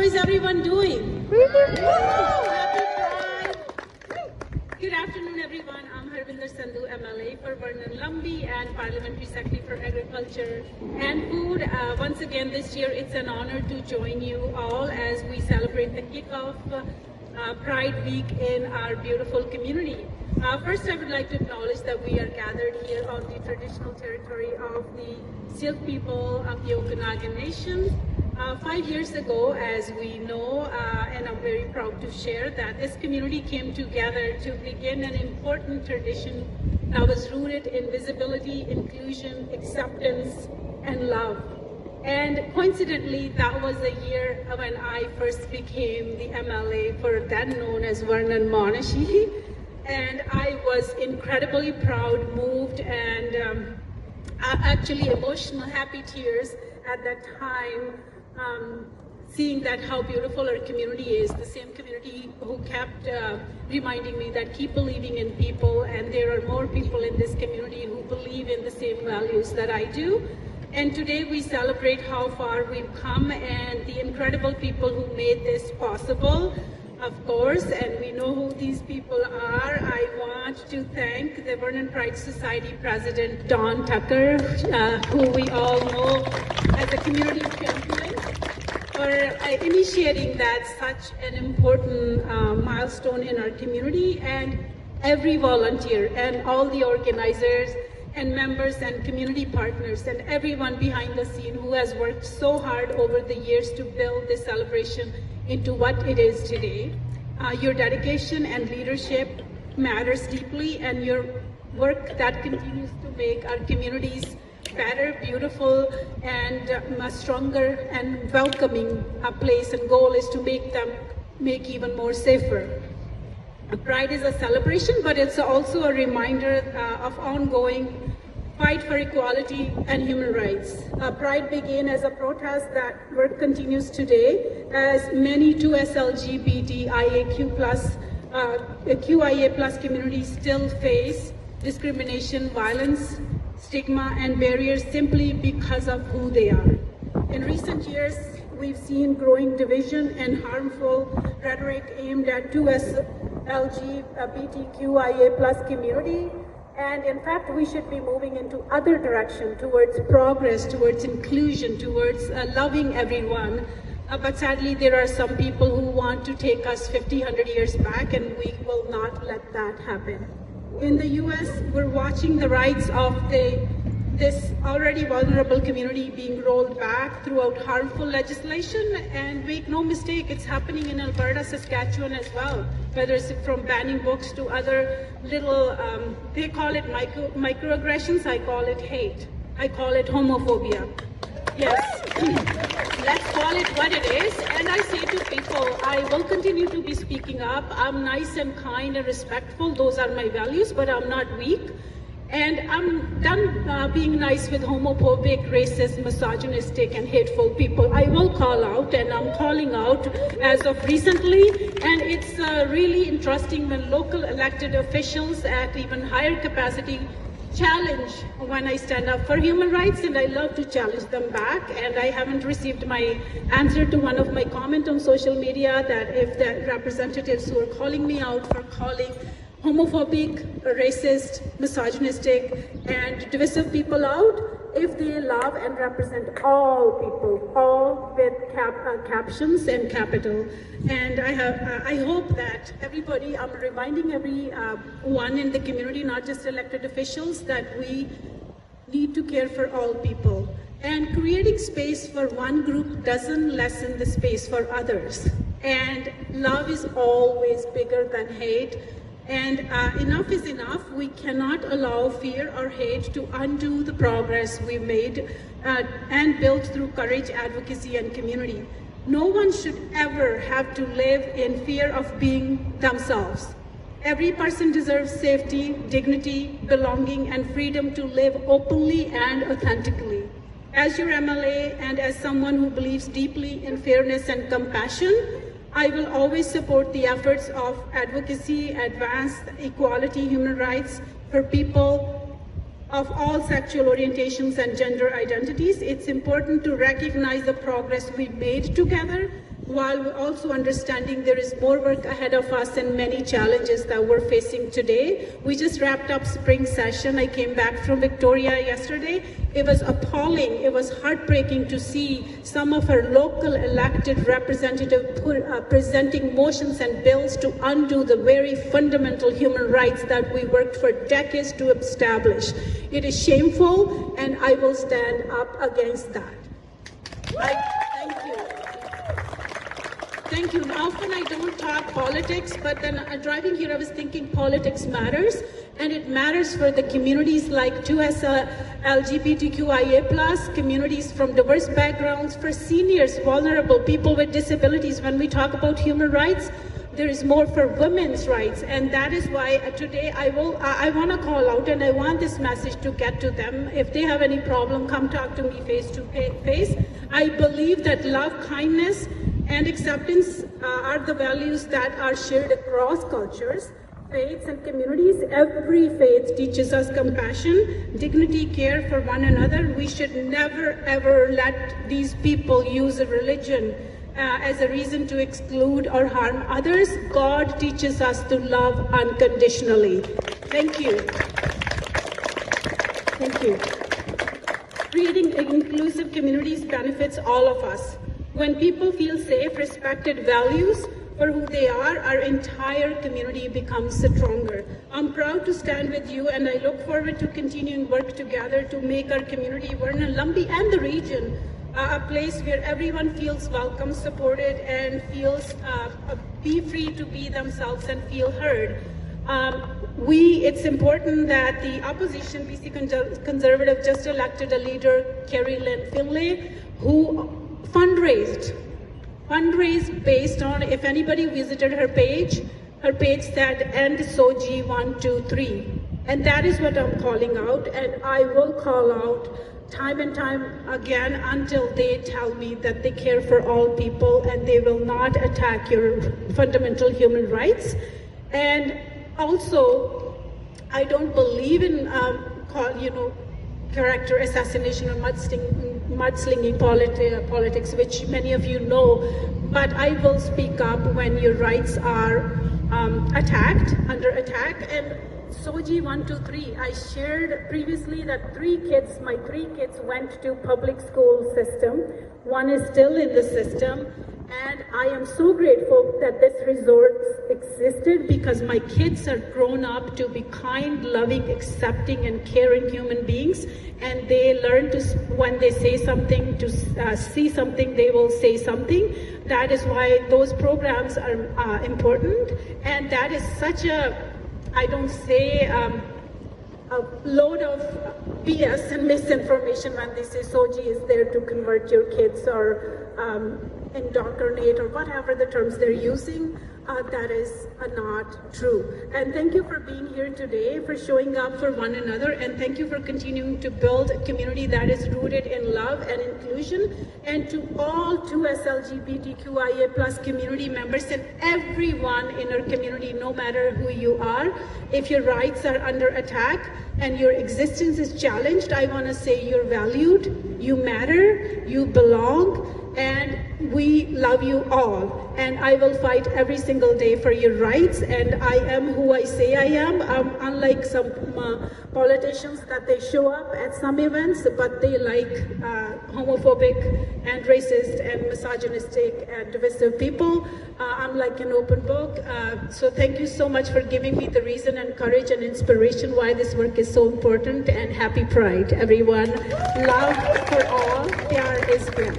is everyone doing? Happy Pride! Good afternoon, everyone. I'm Harwinder Sandhu, MLA for Vernon-Lumby and Parliamentary Secretary for Agriculture and Food. Once again, this year it's an honor to join you all as we celebrate the kickoff Pride Week in our beautiful community. First, I would like to acknowledge that we are gathered here on the traditional territory of the Silk people of the Okanagan Nation. 5 years ago, as we know, and I'm very proud to share that this community came together to begin an important tradition that was rooted in visibility, inclusion, acceptance, and love. And coincidentally, that was the year when I first became the MLA for then known as Vernon-Monashee. And I was incredibly proud, moved, and actually emotional, happy tears at that time, seeing that how beautiful our community is, the same community who kept reminding me that keep believing in people, and there are more people in this community who believe in the same values that I do. And today we celebrate how far we've come and the incredible people who made this possible, of course, and we know who these people are. I want to thank the Vernon Pride Society President, Don Tucker, who we all know as a community champion, for initiating that such an important milestone in our community, and every volunteer and all the organizers and members and community partners and everyone behind the scene who has worked so hard over the years to build this celebration into what it is today. Your dedication and leadership matters deeply, and your work that continues to make our communities better, beautiful, and a stronger and welcoming place, and goal is to make even more safer. Pride is a celebration, but it's also a reminder of ongoing fight for equality and human rights. Pride began as a protest. That work continues today as many 2SLGBTIAQ+, QIA+ communities still face discrimination, violence, stigma, and barriers simply because of who they are. In recent years, we've seen growing division and harmful rhetoric aimed at 2SLGBTQIA+ community. And in fact, we should be moving into other direction, towards progress, towards inclusion, towards loving everyone. But sadly, there are some people who want to take us 50, 100 years back, and we will not let that happen. In the US, we're watching the rights of this already vulnerable community being rolled back throughout harmful legislation, and make no mistake, it's happening in Alberta, Saskatchewan as well, whether it's from banning books to other little, they call it microaggressions, I call it hate, I call it homophobia. Yes, let's call it what it is, and I say to people, I will continue to be speaking up. I'm nice and kind and respectful, those are my values, but I'm not weak. And I'm done being nice with homophobic, racist, misogynistic, and hateful people. I will call out, and I'm calling out as of recently. And it's really interesting when local elected officials at even higher capacity challenge when I stand up for human rights, and I love to challenge them back. And I haven't received my answer to one of my comments on social media that if the representatives who are calling me out for calling homophobic, racist, misogynistic, and divisive people out, if they love and represent all people, all with captions and capital. And I hope that everybody, I'm reminding everyone in the community, not just elected officials, that we need to care for all people. And creating space for one group doesn't lessen the space for others. And love is always bigger than hate. And enough is enough. We cannot allow fear or hate to undo the progress we've made and built through courage, advocacy, and community. No one should ever have to live in fear of being themselves. Every person deserves safety, dignity, belonging, and freedom to live openly and authentically. As your MLA and as someone who believes deeply in fairness and compassion, I will always support the efforts of advocacy, advance equality, human rights for people of all sexual orientations and gender identities. It's important to recognize the progress we've made together while also understanding there is more work ahead of us and many challenges that we're facing today. We just wrapped up spring session. I came back from Victoria yesterday. It was appalling. It was heartbreaking to see some of our local elected representatives presenting motions and bills to undo the very fundamental human rights that we worked for decades to establish. It is shameful, and I will stand up against that. Thank you. Thank you. Often I don't talk politics, but then driving here I was thinking politics matters, and it matters for the communities like 2S LGBTQIA+, communities from diverse backgrounds, for seniors, vulnerable, people with disabilities. When we talk about human rights, there is more for women's rights, and that is why today I want to call out, and I want this message to get to them. If they have any problem, come talk to me face to face. I believe that love, kindness, and acceptance are the values that are shared across cultures, faiths, and communities. Every faith teaches us compassion, dignity, care for one another. We should never, ever let these people use a religion as a reason to exclude or harm others. God teaches us to love unconditionally. Thank you. Thank you. Creating inclusive communities benefits all of us. When people feel safe, respected, values for who they are, our entire community becomes stronger. I'm proud to stand with you, and I look forward to continuing work together to make our community, Vernon-Lumby and the region, a place where everyone feels welcome, supported, and feels be free to be themselves and feel heard. It's important that the opposition, BC Conservative, just elected a leader, Carrie Lynn Finlay, who fundraised based on, if anybody visited her page said end SOGI 123. And that is what I'm calling out, and I will call out time and time again until they tell me that they care for all people and they will not attack your fundamental human rights. And also, I don't believe in character assassination or mudslinging politics, which many of you know, but I will speak up when your rights are under attack. And SOGI 123, I shared previously that my three kids went to public school system. One is still in the system, and I am so grateful that this resource existed, because my kids are grown up to be kind, loving, accepting, and caring human beings, and they learn to, when they say something, to see something, they will say something. That is why those programs are important, and that is such a, I don't say, a load of BS and misinformation when they say SOGI is there to convert your kids or indoctrinate or whatever the terms they're using. That is not true. And thank you for being here today, for showing up for one another, and thank you for continuing to build a community that is rooted in love and inclusion. And to all 2S LGBTQIA+ community members and everyone in our community, no matter who you are, if your rights are under attack and your existence is challenged, I want to say you're valued, you matter, you belong, and we love you all. And I will fight every single day for your rights, and I am who I say I am. Unlike some politicians that they show up at some events, but they like homophobic and racist and misogynistic and divisive people. I'm like an open book. So thank you so much for giving me the reason and courage and inspiration why this work is so important, and happy Pride, everyone. Love for all. Pyar is good.